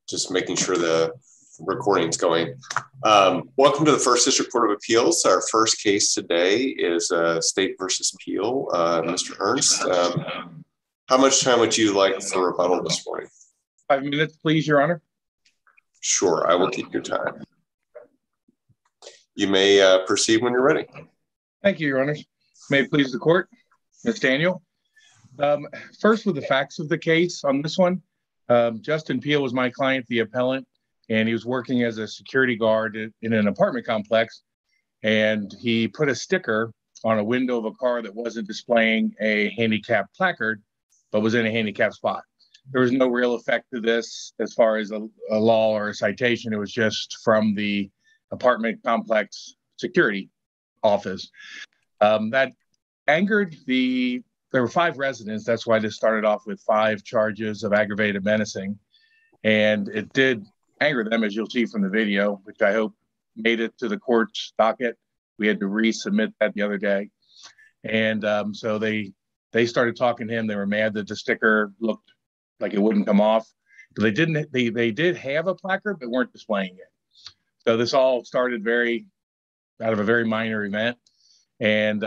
Just making sure the recording's going. Welcome to the First District Court of Appeals. Our first case today is State versus Peel. Mr. Ernst, how much time would you like for rebuttal this morning? 5 minutes, please, Your Honor. Sure, I will keep your time. You may proceed when you're ready. Thank you, Your Honor. May it please the court. Ms. Daniel. First, with the facts of the case on this one, Justin Peel was my client, the appellant, and he was working as a security guard in an apartment complex, and he put a sticker on a window of a car that wasn't displaying a handicap placard, but was in a handicap spot. There was no real effect to this as far as a law or a citation. It was just from the apartment complex security office. That angered there were 5 residents. That's why this started off with 5 charges of aggravated menacing. And it did anger them, as you'll see from the video, which I hope made it to the court's docket. We had to resubmit that the other day. And so they started talking to him. They were mad that the sticker looked like it wouldn't come off. They did have a placard, but weren't displaying it. So this all started out of a very minor event. And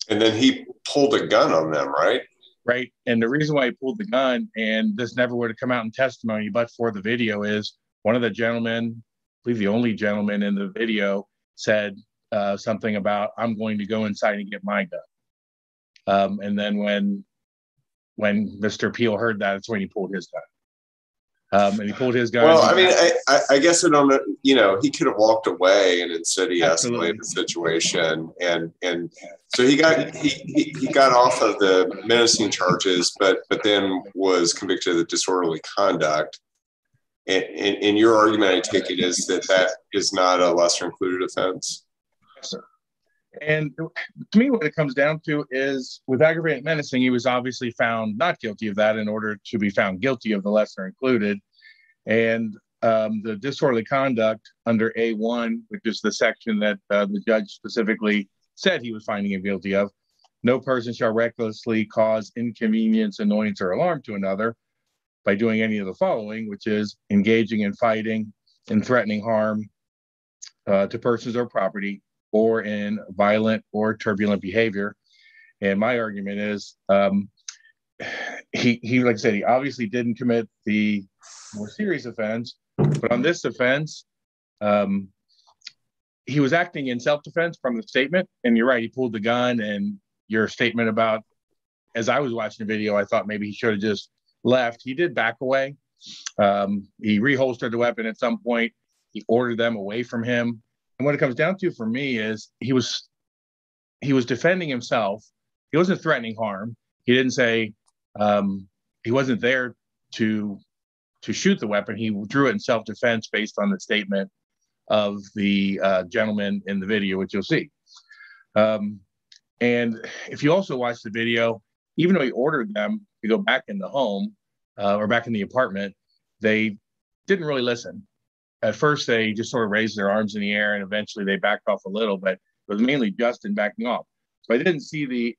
then he pulled a gun on them, right? Right. And the reason why he pulled the gun, and this never would have come out in testimony, but for the video, is one of the gentlemen, I believe the only gentleman in the video, said something about, "I'm going to go inside and get my gun." And then when Mr. Peel heard that, it's when he pulled his gun. And he pulled his gun. Well, I mean, I guess I don't know. You know, he could have walked away, and instead he escalated the situation, and so he got off of the menacing charges, but then was convicted of disorderly conduct. And your argument, I take it, is that is not a lesser included offense. Yes, sir. And to me, what it comes down to is, with aggravated menacing, he was obviously found not guilty of that in order to be found guilty of the lesser included. And the disorderly conduct under A1, which is the section that the judge specifically said he was finding him guilty of, no person shall recklessly cause inconvenience, annoyance, or alarm to another by doing any of the following, which is engaging in fighting and threatening harm to persons or property, or in violent or turbulent behavior. And my argument is he, like I said, he obviously didn't commit the more serious offense, but on this offense, he was acting in self-defense from the statement. And you're right, he pulled the gun, and your statement about, as I was watching the video, I thought maybe he should have just left. He did back away. He reholstered the weapon at some point. He ordered them away from him. And what it comes down to for me is he was defending himself. He wasn't threatening harm. He didn't say he wasn't there to shoot the weapon. He drew it in self-defense based on the statement of the gentleman in the video, which you'll see. And if you also watch the video, even though he ordered them to go back in the home or back in the apartment, they didn't really listen. At first, they just sort of raised their arms in the air, and eventually they backed off a little, but it was mainly Justin backing off. So I didn't see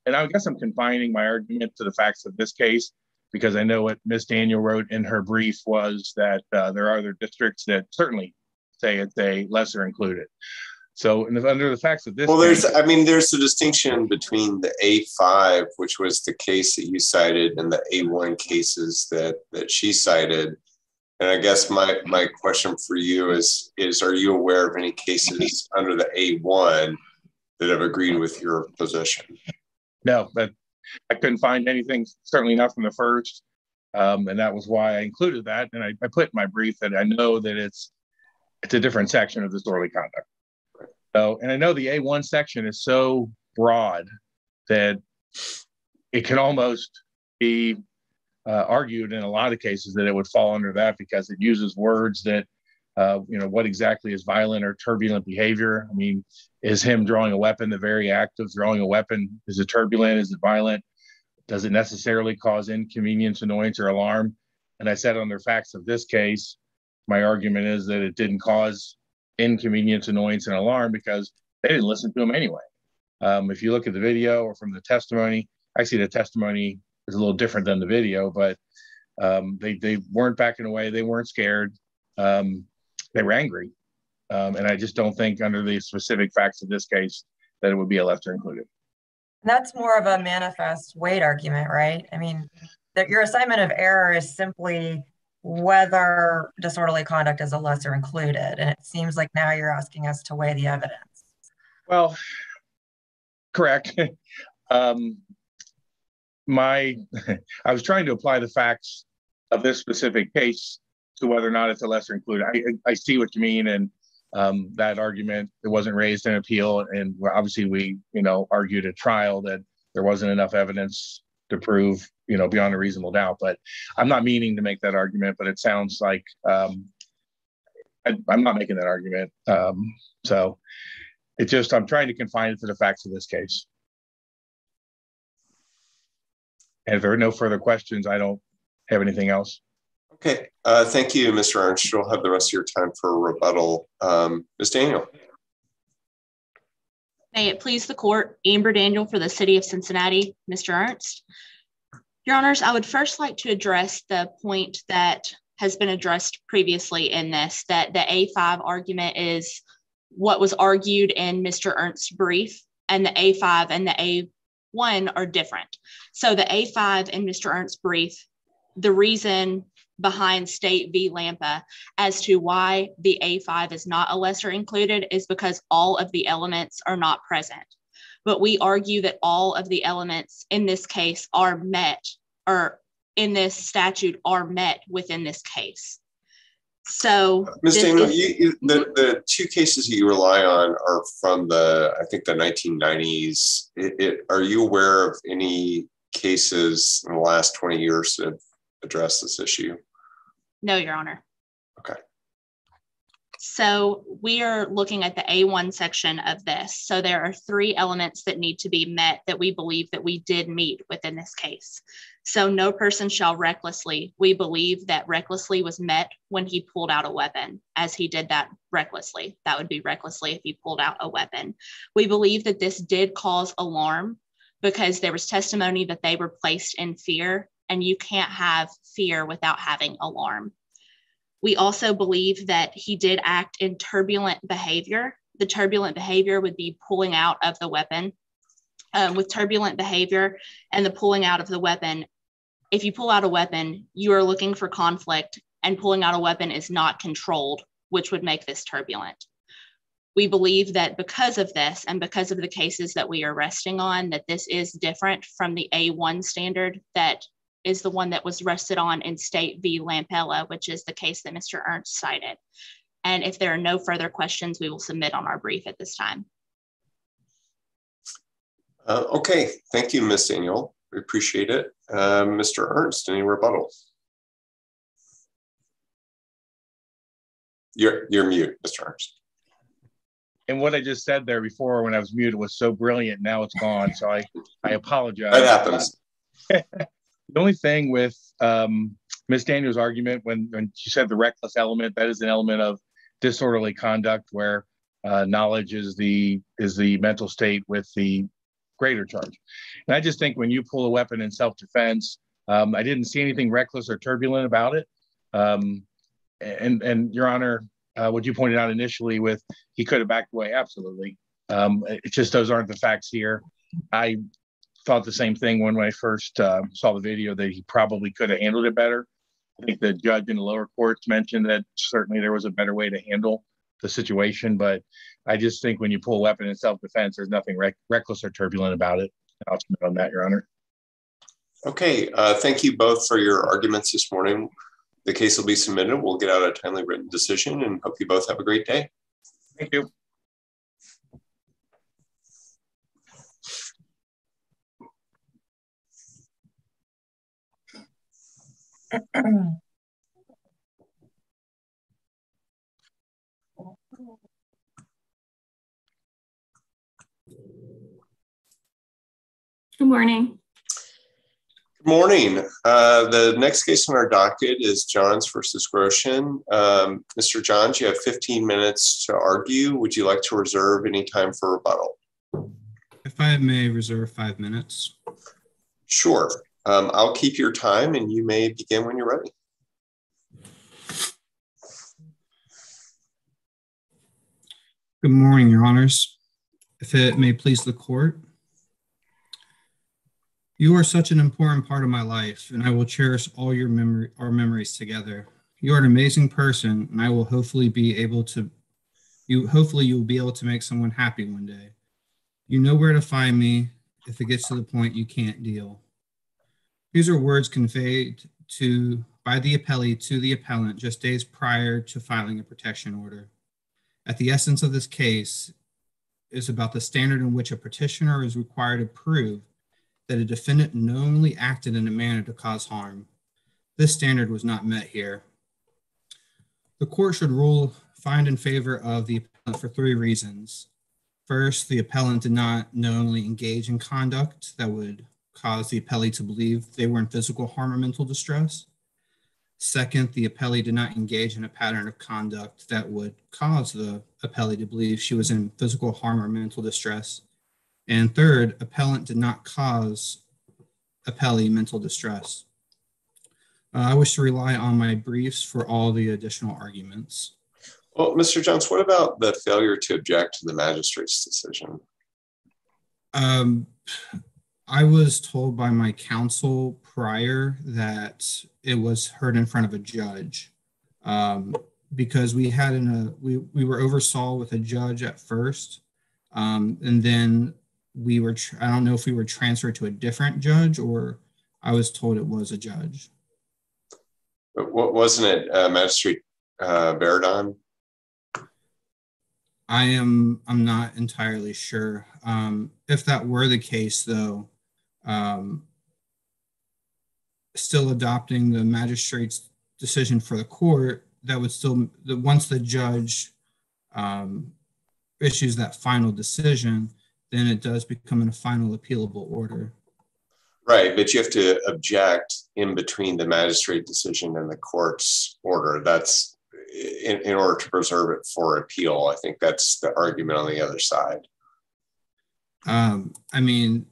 and I guess I'm confining my argument to the facts of this case, because I know what Ms. Daniel wrote in her brief was that there are other districts that certainly say it's a lesser included. So under the facts of this case, there's a distinction between the A5, which was the case that you cited, and the A1 cases that she cited. And I guess my question for you is are you aware of any cases under the A1 that have agreed with your position? No, but I couldn't find anything, certainly not from the first. And that was why I included that. And I put in my brief that I know that it's a different section of disorderly conduct. So, and I know the A1 section is so broad that it can almost be argued in a lot of cases that it would fall under that, because it uses words that, what exactly is violent or turbulent behavior? I mean, is him drawing a weapon the very act of drawing a weapon? Is it turbulent? Is it violent? Does it necessarily cause inconvenience, annoyance, or alarm? And I said under facts of this case, my argument is that it didn't cause inconvenience, annoyance, and alarm because they didn't listen to him anyway. If you look at the video or from the testimony, actually the testimony is a little different than the video, but They weren't backing away. They weren't scared. They were angry. And I just don't think under the specific facts of this case that it would be a lesser included. That's more of a manifest weight argument, right? I mean, that your assignment of error is simply whether disorderly conduct is a lesser included. And it seems like now you're asking us to weigh the evidence. Well, correct. I was trying to apply the facts of this specific case to whether or not it's a lesser included. I see what you mean, and that argument, it wasn't raised in appeal, and obviously we argued at trial that there wasn't enough evidence to prove beyond a reasonable doubt. But I'm not meaning to make that argument, but it sounds like I'm not making that argument. So I'm trying to confine it to the facts of this case. And if there are no further questions, I don't have anything else. Okay. Thank you, Mr. Ernst. You'll have the rest of your time for a rebuttal. Ms. Daniel. May it please the court, Amber Daniel for the City of Cincinnati. Mr. Ernst. Your Honors, I would first like to address the point that has been addressed previously in this, that the A5 argument is what was argued in Mr. Ernst's brief, and the A5 and the A1 are different. So the A5 in Mr. Ernst's brief, the reason behind State v. Lampa as to why the A5 is not a lesser included is because all of the elements are not present. But we argue that all of the elements in this case are met, or in this statute are met within this case. So Ms. Daniel, the two cases that you rely on are from I think the 1990s. Are you aware of any cases in the last 20 years that have addressed this issue? No, Your Honor. Okay. So we are looking at the A1 section of this. So there are 3 elements that need to be met that we believe that we did meet within this case. So no person shall recklessly. We believe that recklessly was met when he pulled out a weapon, as he did that recklessly. That would be recklessly if he pulled out a weapon. We believe that this did cause alarm because there was testimony that they were placed in fear, and you can't have fear without having alarm. We also believe that he did act in turbulent behavior. The turbulent behavior would be pulling out of the weapon. With turbulent behavior and the pulling out of the weapon, if you pull out a weapon, you are looking for conflict, and pulling out a weapon is not controlled, which would make this turbulent. We believe that because of this and because of the cases that we are resting on, that this is different from the A1 standard that is the one that was rested on in State v. Lampella, which is the case that Mr. Ernst cited. And if there are no further questions, we will submit on our brief at this time. Okay, thank you, Ms. Daniel. We appreciate it. Mr. Ernst, any rebuttal? You're mute, Mr. Ernst. And what I just said there before when I was muted was so brilliant. Now it's gone. So I apologize. That happens. The only thing with Ms. Daniel's argument, when she said the reckless element, that is an element of disorderly conduct where knowledge is the mental state with the greater charge. And I just think when you pull a weapon in self-defense, I didn't see anything reckless or turbulent about it. And Your Honor, what you pointed out initially with he could have backed away, absolutely. It's just those aren't the facts here. I thought the same thing when I first saw the video, that he probably could have handled it better. I think the judge in the lower courts mentioned that certainly there was a better way to handle the situation, but I just think when you pull a weapon in self-defense, there's nothing reckless or turbulent about it. I'll submit on that, Your Honor. Okay, thank you both for your arguments this morning. The case will be submitted. We'll get out a timely written decision, and hope you both have a great day. Thank you. Good morning. Good morning. The next case on our docket is Johns versus Groshan. Mr. Johns, you have 15 minutes to argue. Would you like to reserve any time for rebuttal? If I may reserve 5 minutes. Sure. I'll keep your time and you may begin when you're ready. Good morning, Your Honors. If it may please the court, you are such an important part of my life, and I will cherish all our memories together. You are an amazing person, and I will hopefully you will be able to make someone happy one day. You know where to find me if it gets to the point you can't deal. These are words conveyed by the appellee to the appellant just days prior to filing a protection order. At the essence of this case is about the standard in which a petitioner is required to prove that a defendant knowingly acted in a manner to cause harm. This standard was not met here. The court should find in favor of the appellant for 3 reasons. First, the appellant did not knowingly engage in conduct that would cause the appellee to believe they were in physical harm or mental distress. Second, the appellee did not engage in a pattern of conduct that would cause the appellee to believe she was in physical harm or mental distress. And third, appellant did not cause appellee mental distress. I wish to rely on my briefs for all the additional arguments. Well, Mr. Jones, what about the failure to object to the magistrate's decision? I was told by my counsel prior that it was heard in front of a judge because we were oversaw with a judge at first, and then I don't know if we were transferred to a different judge or I was told it was a judge. But wasn't it Magistrate Baradon? I'm not entirely sure. If that were the case, though, still adopting the magistrate's decision for the court, that would still, once the judge issues that final decision, then it does become a final appealable order. Right, but you have to object in between the magistrate decision and the court's order. That's in order to preserve it for appeal. I think that's the argument on the other side. I mean,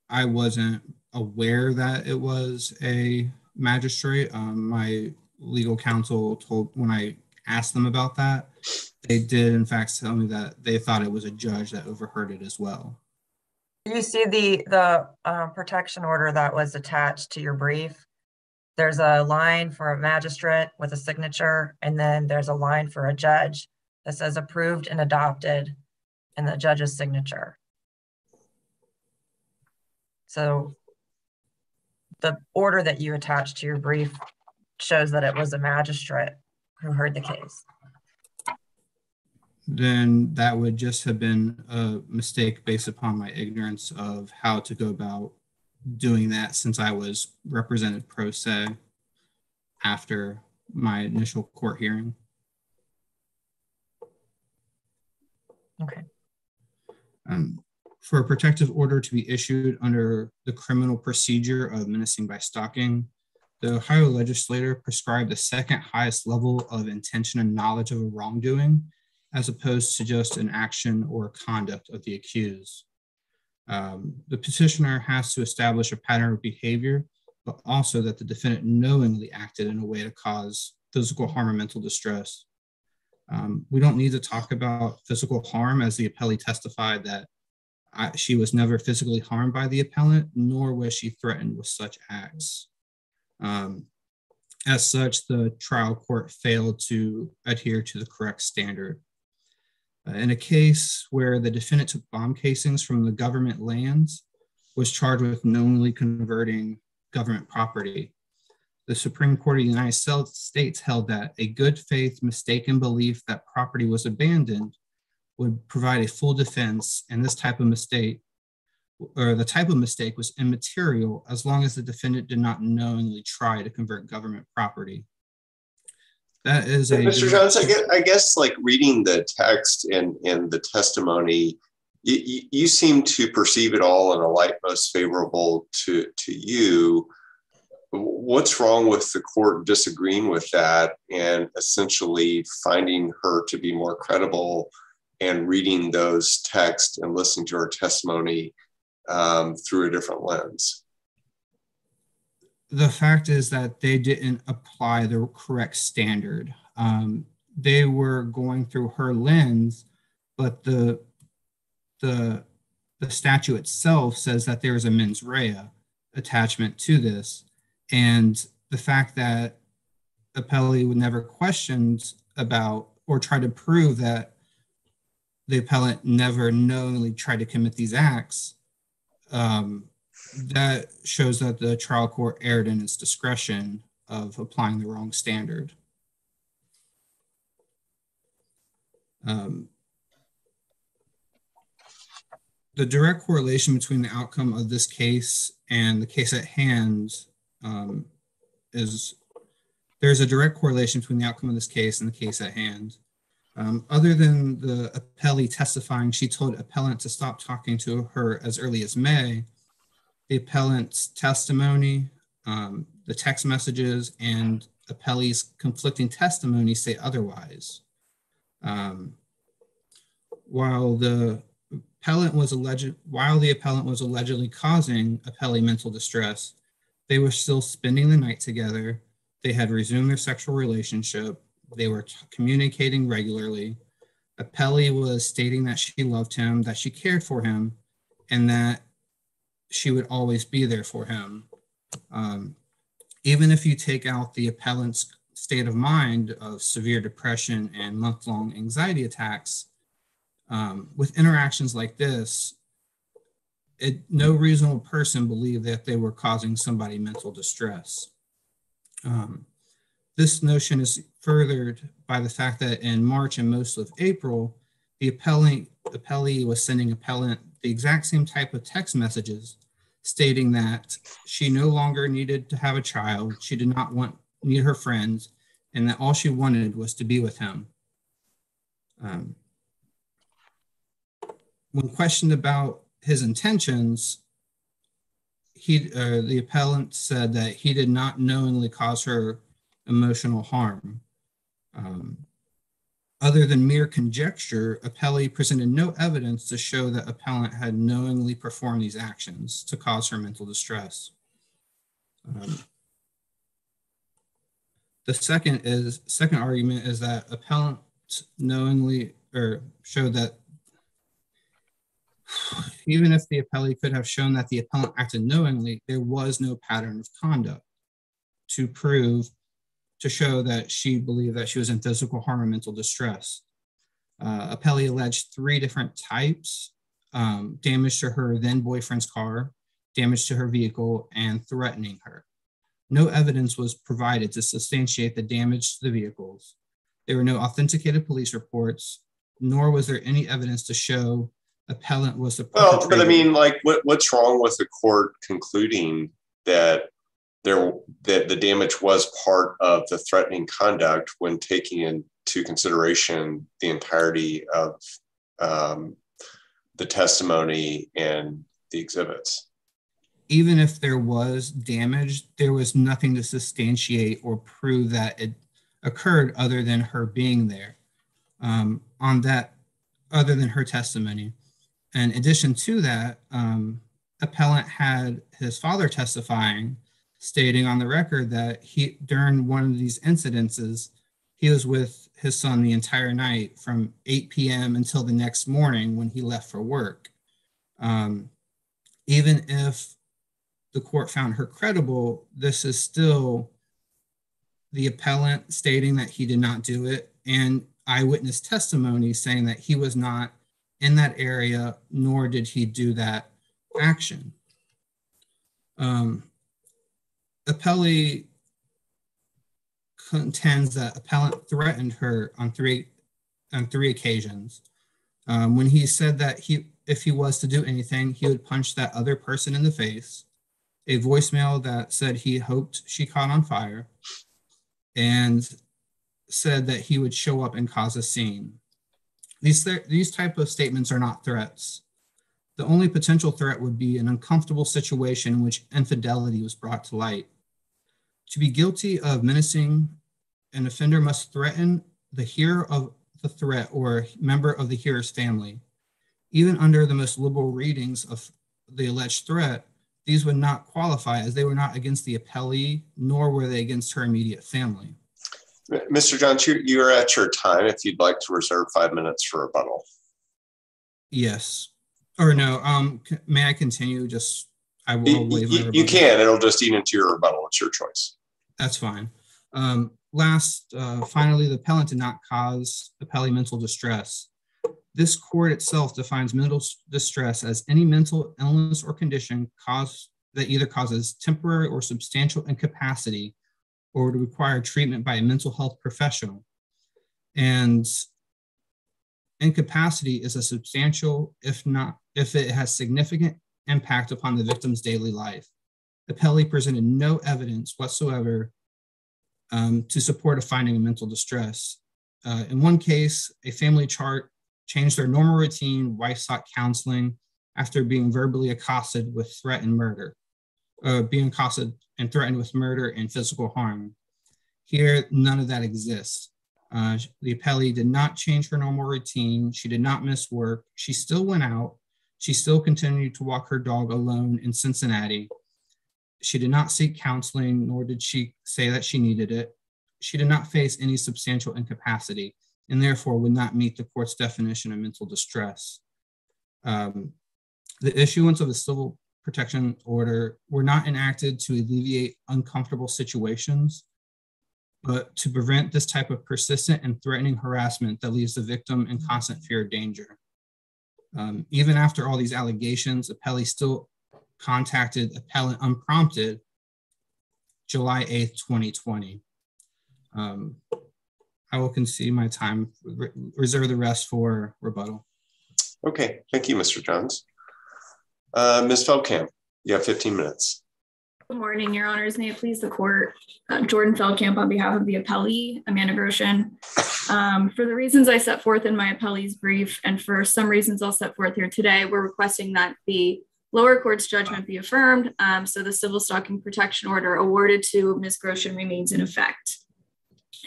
I wasn't aware that it was a magistrate. My legal counsel when I asked them about that, they did in fact tell me that they thought it was a judge that overheard it as well. You see the protection order that was attached to your brief. There's a line for a magistrate with a signature, and then there's a line for a judge that says approved and adopted, and the judge's signature. So the order that you attached to your brief shows that it was a magistrate who heard the case. Then that would just have been a mistake based upon my ignorance of how to go about doing that, since I was represented pro se after my initial court hearing. Okay. For a protective order to be issued under the criminal procedure of menacing by stalking, the Ohio legislature prescribed the second highest level of intention and knowledge of a wrongdoing, as opposed to just an action or conduct of the accused. The petitioner has to establish a pattern of behavior, but also that the defendant knowingly acted in a way to cause physical harm or mental distress. We don't need to talk about physical harm, as the appellee testified that she was never physically harmed by the appellant, nor was she threatened with such acts. As such, the trial court failed to adhere to the correct standard. In a case where the defendant took bomb casings from the government lands, was charged with knowingly converting government property, the Supreme Court of the United States held that a good faith mistaken belief that property was abandoned would provide a full defense, and this type of mistake, or the type of mistake, was immaterial as long as the defendant did not knowingly try to convert government property. That is a Mr. Jones, I guess like reading the text and the testimony, you seem to perceive it all in a light most favorable to you. What's wrong with the court disagreeing with that and essentially finding her to be more credible and reading those texts and listening to her testimony through a different lens? the fact is that they didn't apply the correct standard. They were going through her lens, but the statute itself says that there is a mens rea attachment to this. And the fact that appellee would never questioned about or try to prove that the appellant never knowingly tried to commit these acts, that shows that the trial court erred in its discretion of applying the wrong standard. The direct correlation between the outcome of this case and the case at hand is there's a direct correlation between the outcome of this case and the case at hand. Other than the appellee testifying, she told appellant to stop talking to her as early as May. The appellant's testimony, the text messages, and appellee's conflicting testimony say otherwise. While the appellant was allegedly causing appellee mental distress, they were still spending the night together. They had resumed their sexual relationship. They were communicating regularly. Appellee was stating that she loved him, that she cared for him, and that she would always be there for him. Even if you take out the appellant's state of mind of severe depression and month-long anxiety attacks, with interactions like this, no reasonable person believed that they were causing somebody mental distress. This notion is furthered by the fact that in March and most of April, the appellee was sending appellant the exact same type of text messages stating that she no longer needed to have a child, she did not need her friends, and that all she wanted was to be with him. When questioned about his intentions, the appellant said that he did not knowingly cause her emotional harm. Other than mere conjecture, appellee presented no evidence to show that appellant had knowingly performed these actions to cause her mental distress. The second argument is that appellant knowingly showed that even if the appellee could have shown that the appellant acted knowingly, there was no pattern of conduct to show that she believed that she was in physical harm or mental distress. Appellee alleged 3 different types: damage to her then boyfriend's car, damage to her vehicle, and threatening her. No evidence was provided to substantiate the damage to the vehicles. There were no authenticated police reports, nor was there any evidence to show appellant was the perpetrator. Well, but I mean, like, what's wrong with the court concluding that that the damage was part of the threatening conduct when taking into consideration the entirety of the testimony and the exhibits? Even if there was damage, there was nothing to substantiate or prove that it occurred other than her being there, other than her testimony. In addition to that, appellant had his father testifying, stating on the record that during one of these incidences, he was with his son the entire night from 8 p.m. until the next morning when he left for work. Even if the court found her credible, this is still the appellant stating that he did not do it, and eyewitness testimony saying that he was not in that area, nor did he do that action. Appellee contends that appellant threatened her on three occasions. When he said that if he was to do anything, he would punch that other person in the face, a voicemail that said he hoped she caught on fire, and said that he would show up and cause a scene. These type of statements are not threats. The only potential threat would be an uncomfortable situation in which infidelity was brought to light. To be guilty of menacing, an offender must threaten the hearer of the threat or a member of the hearer's family. Even under the most liberal readings of the alleged threat, these would not qualify as they were not against the appellee, nor were they against her immediate family. Mr. Johns, you're at your time if you'd like to reserve 5 minutes for rebuttal. Yes. Or no, may I continue? Just, I will waive my rebuttal. You can. It'll just eat into your rebuttal. It's your choice. That's fine. Finally, the appellant did not cause appellee mental distress. This court itself defines mental distress as any mental illness or condition that either causes temporary or substantial incapacity or would require treatment by a mental health professional. And incapacity is a substantial, if it has significant impact upon the victim's daily life. The appellee presented no evidence whatsoever to support a finding of mental distress. In one case, a family changed their normal routine. Wife sought counseling after being verbally accosted with threat and murder, being accosted and threatened with murder and physical harm. Here, none of that exists. The appellee did not change her normal routine. She did not miss work. She still went out. She still continued to walk her dog alone in Cincinnati. She did not seek counseling, nor did she say that she needed it. She did not face any substantial incapacity and therefore would not meet the court's definition of mental distress. The issuance of a civil protection order were not enacted to alleviate uncomfortable situations, but to prevent this type of persistent and threatening harassment that leaves the victim in constant fear of danger. Even after all these allegations, appellee still contacted appellant unprompted July 8th, 2020. I will concede my time, reserve the rest for rebuttal. Okay, thank you, Mr. Johns. Ms. Feldkamp, you have 15 minutes. Good morning, Your Honors. May it please the court. Jordan Feldkamp on behalf of the appellee, Amanda Groshan. For the reasons I set forth in my appellee's brief, and for some reasons I'll set forth here today, we're requesting that the lower court's judgment be affirmed, so the civil stalking protection order awarded to Ms. Groshan remains in effect.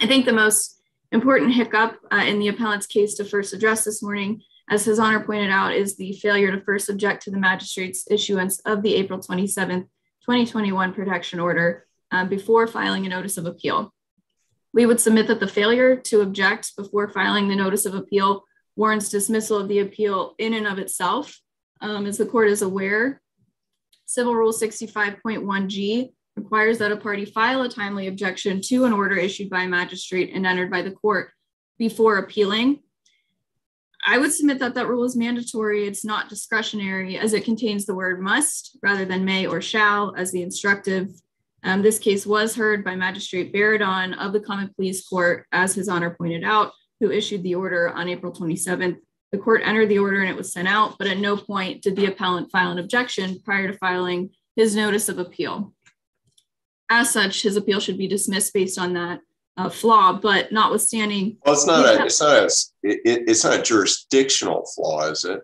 I think the most important hiccup in the appellant's case to first address this morning, as His Honor pointed out, is the failure to first object to the magistrate's issuance of the April 27th, 2021 protection order before filing a notice of appeal. We would submit that the failure to object before filing the notice of appeal warrants dismissal of the appeal in and of itself. As the court is aware, Civil Rule 65.1G requires that a party file a timely objection to an order issued by a magistrate and entered by the court before appealing. I would submit that that rule is mandatory. It's not discretionary, as it contains the word must rather than may or shall as the instructive. This case was heard by Magistrate Baradon of the Common Pleas Court, as His Honor pointed out, who issued the order on April 27th. The court entered the order and it was sent out, but at no point did the appellant file an objection prior to filing his notice of appeal. As such, his appeal should be dismissed based on that flaw, but notwithstanding. Well, it's not a jurisdictional flaw, is it?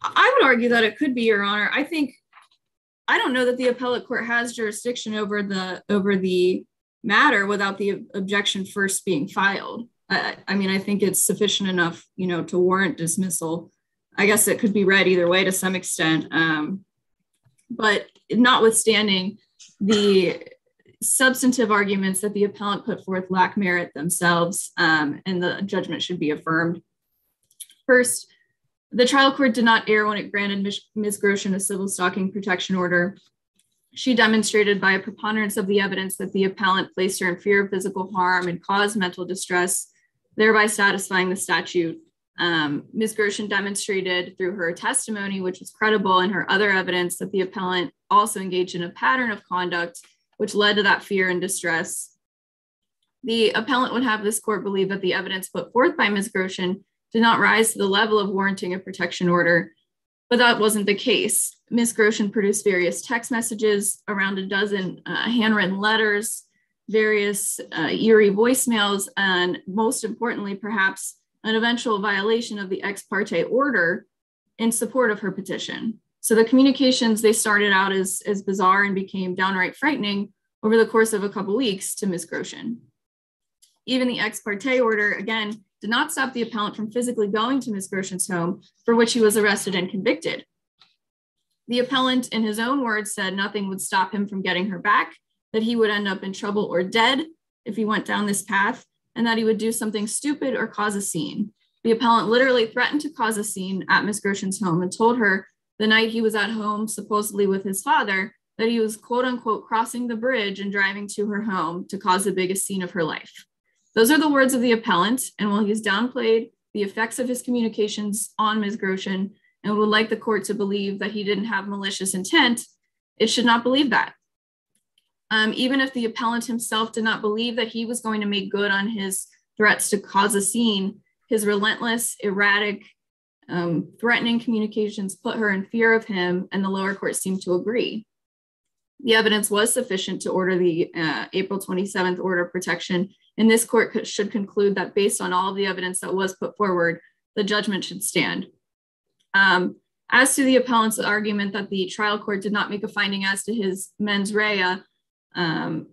I would argue that it could be, Your Honor. I don't know that the appellate court has jurisdiction over the matter without the objection first being filed. I mean, I think it's sufficient enough, to warrant dismissal. I guess it could be read either way to some extent, but notwithstanding, the substantive arguments that the appellant put forth lack merit themselves, and the judgment should be affirmed. First, the trial court did not err when it granted Ms. Groshan a civil stalking protection order. She demonstrated by a preponderance of the evidence that the appellant placed her in fear of physical harm and caused mental distress, thereby satisfying the statute. Ms. Groshan demonstrated through her testimony, which was credible, and her other evidence that the appellant also engaged in a pattern of conduct which led to that fear and distress. The appellant would have this court believe that the evidence put forth by Ms. Groshan did not rise to the level of warranting a protection order, but that wasn't the case. Ms. Groshan produced various text messages, around a dozen handwritten letters, various eerie voicemails, and most importantly, perhaps, an eventual violation of the ex parte order in support of her petition. So the communications, they started out as bizarre and became downright frightening over the course of a couple weeks to Ms. Groshan. Even the ex parte order, again, did not stop the appellant from physically going to Ms. Groshan's home, for which he was arrested and convicted. The appellant, in his own words, said nothing would stop him from getting her back, that he would end up in trouble or dead if he went down this path, and that he would do something stupid or cause a scene. The appellant literally threatened to cause a scene at Ms. Groshan's home and told her the night he was at home, supposedly with his father, that he was quote unquote crossing the bridge and driving to her home to cause the biggest scene of her life. Those are the words of the appellant, and while he's downplayed the effects of his communications on Ms. Groshan and would like the court to believe that he didn't have malicious intent, it should not believe that. Even if the appellant himself did not believe that he was going to make good on his threats to cause a scene, his relentless, erratic, threatening communications put her in fear of him, and the lower court seemed to agree. The evidence was sufficient to order the April 27th order of protection, and this court should conclude that based on all of the evidence that was put forward, the judgment should stand. As to the appellant's argument that the trial court did not make a finding as to his mens rea, again,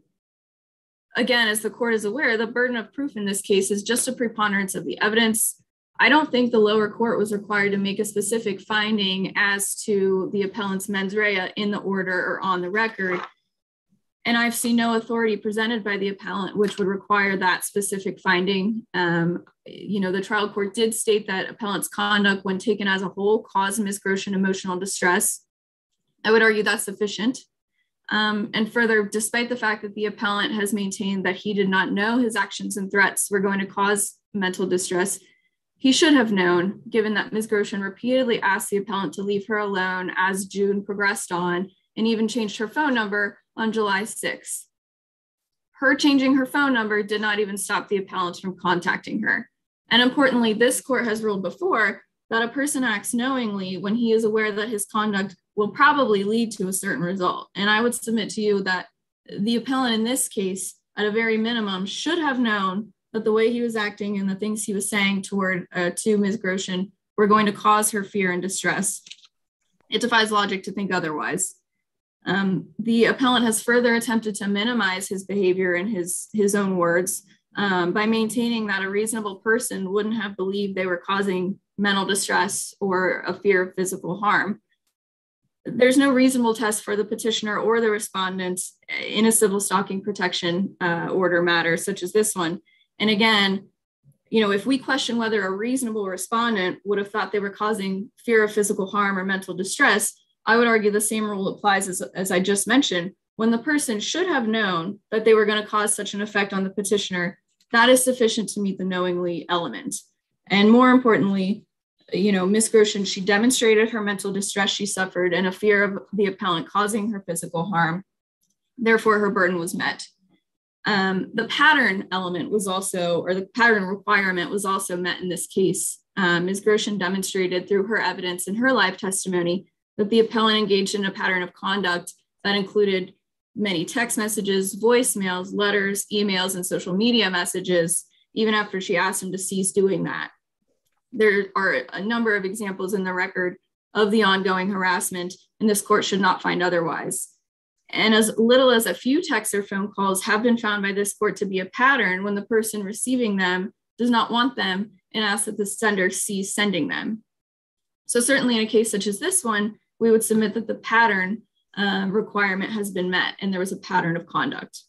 as the court is aware, the burden of proof in this case is just a preponderance of the evidence. I don't think the lower court was required to make a specific finding as to the appellant's mens rea in the order or on the record. And I've seen no authority presented by the appellant which would require that specific finding. The trial court did state that appellant's conduct, when taken as a whole, caused Ms. Groshan emotional distress. I would argue that's sufficient. And further, despite the fact that the appellant has maintained that he did not know his actions and threats were going to cause mental distress, he should have known, given that Ms. Groshan repeatedly asked the appellant to leave her alone as June progressed on, and even changed her phone number on July 6th. Her changing her phone number did not even stop the appellant from contacting her. And importantly, this court has ruled before that a person acts knowingly when he is aware that his conduct will probably lead to a certain result. And I would submit to you that the appellant in this case, at a very minimum, should have known that the way he was acting and the things he was saying to Ms. Groshan were going to cause her fear and distress. It defies logic to think otherwise. The appellant has further attempted to minimize his behavior in his own words by maintaining that a reasonable person wouldn't have believed they were causing mental distress or a fear of physical harm. There's no reasonable test for the petitioner or the respondent in a civil stalking protection order matter such as this one. And again, if we question whether a reasonable respondent would have thought they were causing fear of physical harm or mental distress, I would argue the same rule applies as I just mentioned. When the person should have known that they were going to cause such an effect on the petitioner, that is sufficient to meet the knowingly element. And more importantly, Ms. Groshan, she demonstrated her mental distress she suffered and a fear of the appellant causing her physical harm. Therefore, her burden was met. The pattern element was also, or the pattern requirement was also met in this case. Ms. Groshan demonstrated through her evidence in her live testimony that the appellant engaged in a pattern of conduct that included many text messages, voicemails, letters, emails, and social media messages, even after she asked him to cease doing that. There are a number of examples in the record of the ongoing harassment, and this court should not find otherwise. And as little as a few texts or phone calls have been found by this court to be a pattern when the person receiving them does not want them and asks that the sender cease sending them. So certainly in a case such as this one, we would submit that the pattern requirement has been met and there was a pattern of conduct.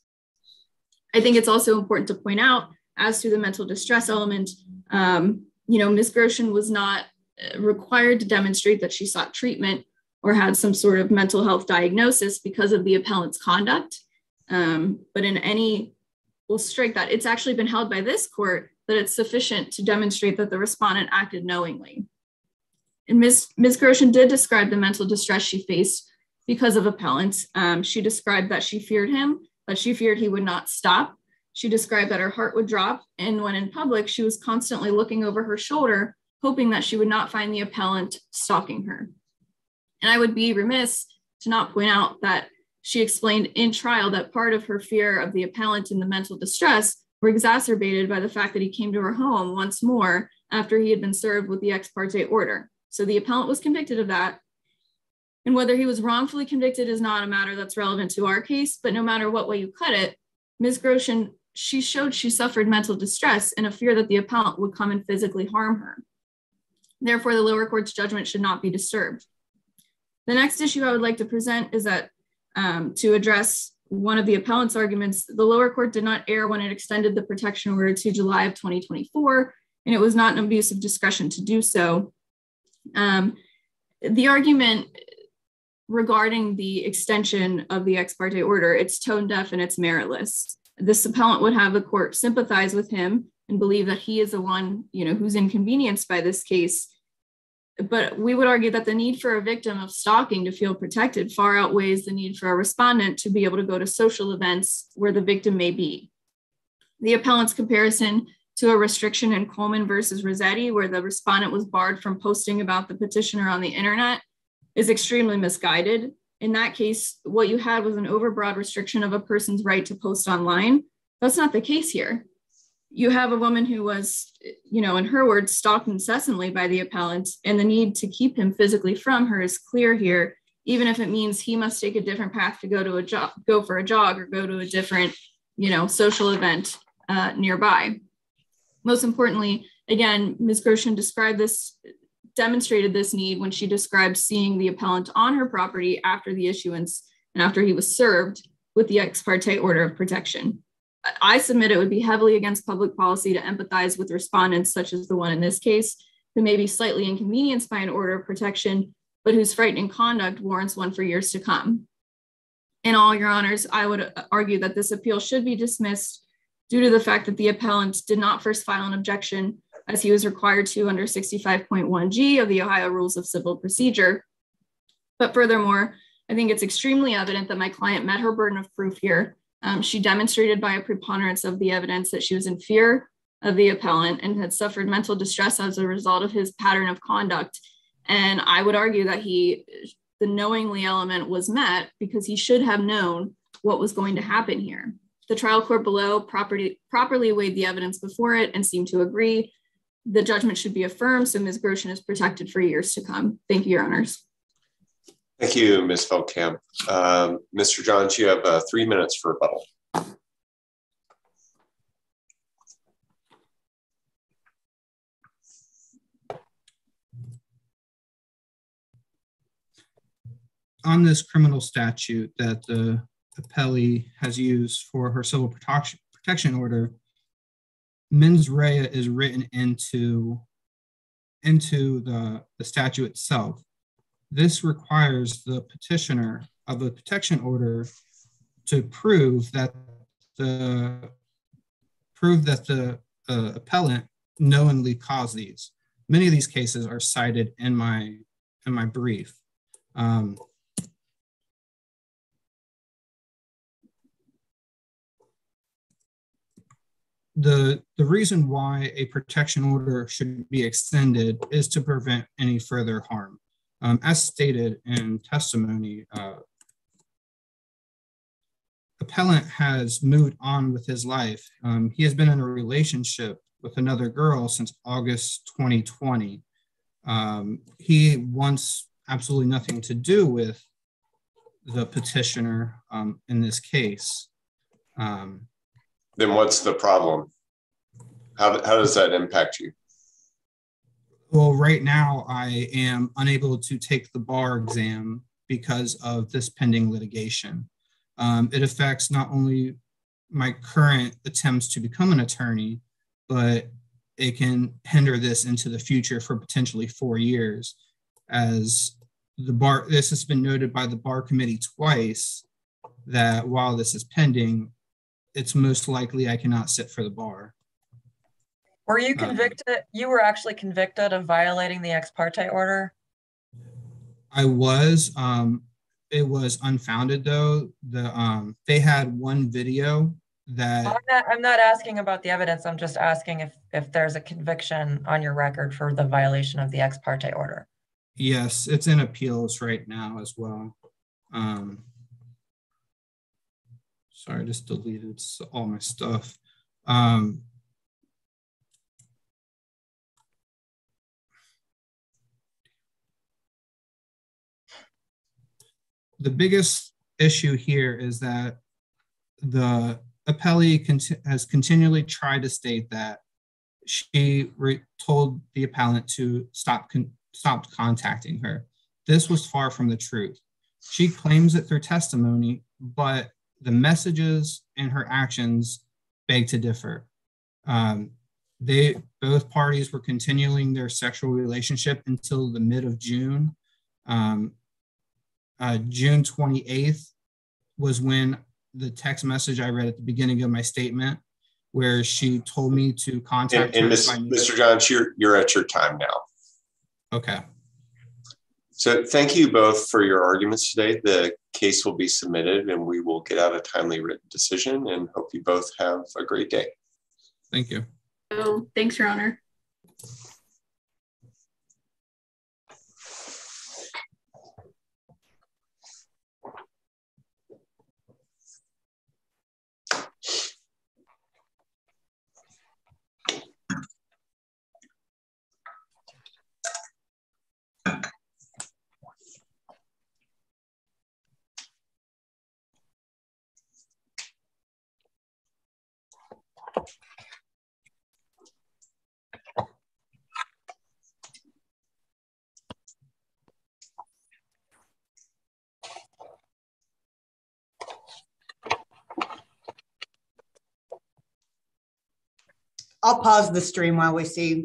I think it's also important to point out, as to the mental distress element, Ms. Groshan was not required to demonstrate that she sought treatment or had some sort of mental health diagnosis because of the appellant's conduct. But we'll strike that. It's actually been held by this court that it's sufficient to demonstrate that the respondent acted knowingly. And Ms. Groshan did describe the mental distress she faced because of appellants. She described that she feared him, that she feared he would not stop. She described that her heart would drop, and when in public, she was constantly looking over her shoulder, hoping that she would not find the appellant stalking her. And I would be remiss to not point out that she explained in trial that part of her fear of the appellant and the mental distress were exacerbated by the fact that he came to her home once more after he had been served with the ex parte order. So the appellant was convicted of that. And whether he was wrongfully convicted is not a matter that's relevant to our case, but no matter what way you cut it, Ms. Groshan, she showed she suffered mental distress and a fear that the appellant would come and physically harm her. Therefore, the lower court's judgment should not be disturbed. The next issue I would like to present is that to address one of the appellant's arguments, the lower court did not err when it extended the protection order to July of 2024, and it was not an abuse of discretion to do so. The argument regarding the extension of the ex parte order, it's tone deaf and it's meritless. This appellant would have the court sympathize with him and believe that he is the one, who's inconvenienced by this case. But we would argue that the need for a victim of stalking to feel protected far outweighs the need for a respondent to be able to go to social events where the victim may be. The appellant's comparison to a restriction in Coleman versus Rossetti, where the respondent was barred from posting about the petitioner on the internet, is extremely misguided. In that case, what you had was an overbroad restriction of a person's right to post online. That's not the case here. You have a woman who was, in her words, stalked incessantly by the appellant, and the need to keep him physically from her is clear here, even if it means he must take a different path to go for a jog or go to a different, social event nearby. Most importantly, again, Ms. Groshan demonstrated this need when she described seeing the appellant on her property after the issuance and after he was served with the ex parte order of protection. I submit it would be heavily against public policy to empathize with respondents such as the one in this case, who may be slightly inconvenienced by an order of protection, but whose frightening conduct warrants one for years to come. In all, Your Honors, I would argue that this appeal should be dismissed due to the fact that the appellant did not first file an objection as he was required to under 65.1G of the Ohio Rules of Civil Procedure. But furthermore, I think it's extremely evident that my client met her burden of proof here. She demonstrated by a preponderance of the evidence that she was in fear of the appellant and had suffered mental distress as a result of his pattern of conduct. And I would argue that the knowingly element was met because he should have known what was going to happen here. The trial court below properly weighed the evidence before it and seemed to agree. The judgment should be affirmed, so Ms. Groshan is protected for years to come. Thank you, Your Honors. Thank you, Ms. Feldkamp. Mr. Johns, you have 3 minutes for rebuttal. On this criminal statute that the appellee has used for her civil protection order, mens rea is written into the statute itself. This requires the petitioner of a protection order to prove that the appellant knowingly caused these. Many of these cases are cited in my brief. The reason why a protection order should be extended is to prevent any further harm. As stated in testimony, appellant has moved on with his life. He has been in a relationship with another girl since August 2020. He wants absolutely nothing to do with the petitioner in this case. Then what's the problem? How does that impact you? Well, right now I am unable to take the bar exam because of this pending litigation. It affects not only my current attempts to become an attorney, but it can hinder this into the future for potentially 4 years. As this has been noted by the bar committee twice, that while this is pending, it's most likely I cannot sit for the bar. Were you convicted? You were actually convicted of violating the ex parte order? I was. It was unfounded though. They had one video that I'm not asking about the evidence. I'm just asking if there's a conviction on your record for the violation of the ex parte order. Yes, it's in appeals right now as well. Sorry, I just deleted all my stuff. The biggest issue here is that the appellee has continually tried to state that she told the appellant to stop contacting her. This was far from the truth. She claims it through testimony, but the messages and her actions beg to differ. Both parties were continuing their sexual relationship until the mid of June. June 28th was when the text message I read at the beginning of my statement, where she told me to contact her. Mr. Johns, you're at your time now. Okay. So thank you both for your arguments today. The case will be submitted and we will get out a timely written decision, and hope you both have a great day. Thank you. Oh, thanks, Your Honor. I'll pause the stream while we see